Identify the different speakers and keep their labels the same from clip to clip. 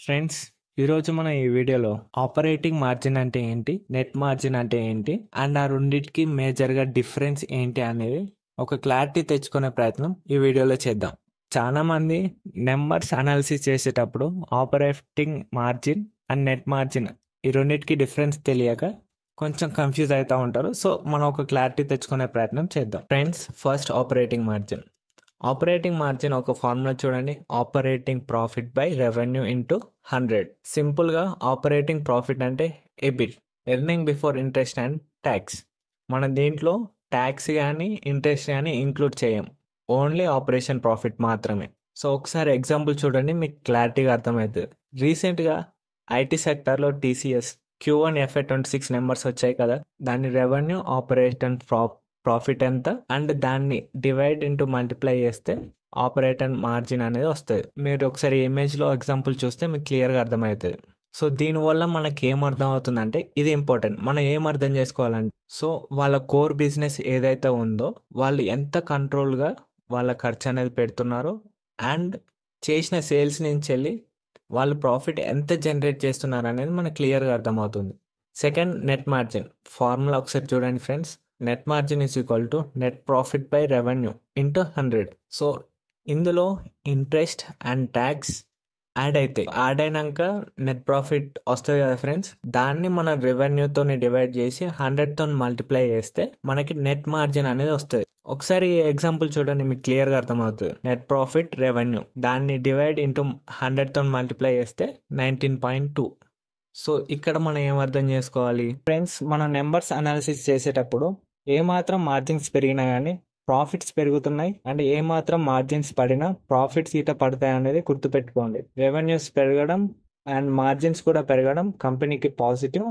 Speaker 1: Friends, ఈరోజు మనం ఈ వీడియోలో ఆపరేటింగ్ మార్జిన్ అంటే ఏంటి, నెట్ మార్జిన్ అంటే ఏంటి అండ్ ఆ రెండింటికి మేజర్గా డిఫరెన్స్ ఏంటి అనేది ఒక క్లారిటీ తెచ్చుకునే ప్రయత్నం ఈ వీడియోలో చేద్దాం. చాలా మంది నెంబర్స్ అనాలిసిస్ చేసేటప్పుడు operating margin and net margin ఈ రెండింటికి డిఫరెన్స్ తెలియక కొంచెం కన్ఫ్యూజ్ అవుతూ ఉంటారు. సో మనం ఒక క్లారిటీ తెచ్చుకునే ప్రయత్నం చేద్దాం. ఫ్రెండ్స్, ఫస్ట్ ఆపరేటింగ్ మార్జిన్ ఒక ఫార్ములా చూడండి. Operating profit by revenue into 100. సింపుల్గా ఆపరేటింగ్ ప్రాఫిట్ అంటే EBIT, earning before interest and tax. మన దీంట్లో ట్యాక్స్ కానీ ఇంట్రెస్ట్ కానీ ఇంక్లూడ్ చేయం, ఓన్లీ ఆపరేషన్ ప్రాఫిట్ మాత్రమే. సో ఒకసారి ఎగ్జాంపుల్ చూడండి, మీకు క్లారిటీగా అర్థమవుతుంది. రీసెంట్గా ఐటీ సెక్టర్లో టీసీఎస్ Q1 FY26 నెంబర్స్ వచ్చాయి కదా, దాని రెవెన్యూ ఆపరేషన్ ప్రాఫిట్ ఎంత అండ్ దాన్ని డివైడ్ ఇంటూ మల్టిప్లై చేస్తే ఆపరేటర్ మార్జిన్ అనేది వస్తుంది. మీరు ఒకసారి ఇమేజ్లో ఎగ్జాంపుల్ చూస్తే మీకు క్లియర్గా అర్థమవుతుంది. సో దీనివల్ల మనకి ఏం అర్థం అవుతుందంటే, ఇది ఇంపార్టెంట్, మనం ఏం అర్థం చేసుకోవాలంటే, సో వాళ్ళ కోర్ బిజినెస్ ఏదైతే ఉందో వాళ్ళు ఎంత కంట్రోల్గా వాళ్ళ ఖర్చు అనేది పెడుతున్నారో అండ్ చేసిన సేల్స్ నుంచి వెళ్ళి వాళ్ళు ప్రాఫిట్ ఎంత జనరేట్ చేస్తున్నారు అనేది మనకు క్లియర్గా అర్థమవుతుంది. సెకండ్, నెట్ మార్జిన్ ఫార్ములా ఒకసారి చూడండి friends. Net margin is equal to net profit by revenue into 100. So ఇందులో ఇంట్రెస్ట్ అండ్ ట్యాక్స్ యాడ్ అయినాక నెట్ ప్రాఫిట్ వస్తుంది కదా ఫ్రెండ్స్, దాన్ని మన రెవెన్యూతో డివైడ్ చేసి 100తో మల్టిప్లై చేస్తే మనకి నెట్ మార్జిన్ అనేది వస్తుంది. ఒకసారి ఎగ్జాంపుల్ చూడండి, మీకు క్లియర్గా అర్థమవుతుంది. నెట్ ప్రాఫిట్ రెవెన్యూ దాన్ని డివైడ్ ఇంటూ 100తో మల్టిప్లై చేస్తే 19.2. సో ఇక్కడ మనం ఏం అర్థం చేసుకోవాలి ఫ్రెండ్స్, మనం నెంబర్స్ అనాలిసిస్ చేసేటప్పుడు ఏమాత్రం మార్జిన్స్ పెరిగినా కానీ ప్రాఫిట్స్ పెరుగుతున్నాయి అండ్ ఏమాత్రం మార్జిన్స్ పడినా ప్రాఫిట్స్ ఈట పడతాయి అనేది గుర్తుపెట్టుకోండి. రెవెన్యూస్ పెరగడం అండ్ మార్జిన్స్ కూడా పెరగడం కంపెనీకి పాజిటివ్,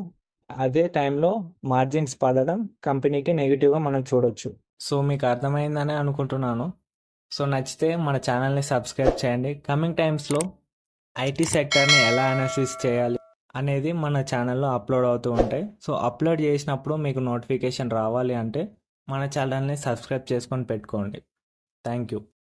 Speaker 1: అదే టైంలో మార్జిన్స్ పడడం కంపెనీకి నెగిటివ్గా మనం చూడొచ్చు. సో మీకు అర్థమైందని అనుకుంటున్నాను. సో నచ్చితే మన ఛానల్ని సబ్స్క్రైబ్ చేయండి. కమింగ్ టైమ్స్లో ఐటీ సెక్టర్ని ఎలా అనాలిసిస్ చేయాలి అనేది మన ఛానల్లో అప్లోడ్ అవుతూ ఉంటాయి. సో అప్లోడ్ చేసినప్పుడు మీకు నోటిఫికేషన్ రావాలి అంటే మన ఛానల్ని సబ్స్క్రైబ్ చేసుకొని పెట్టుకోండి. Thank you.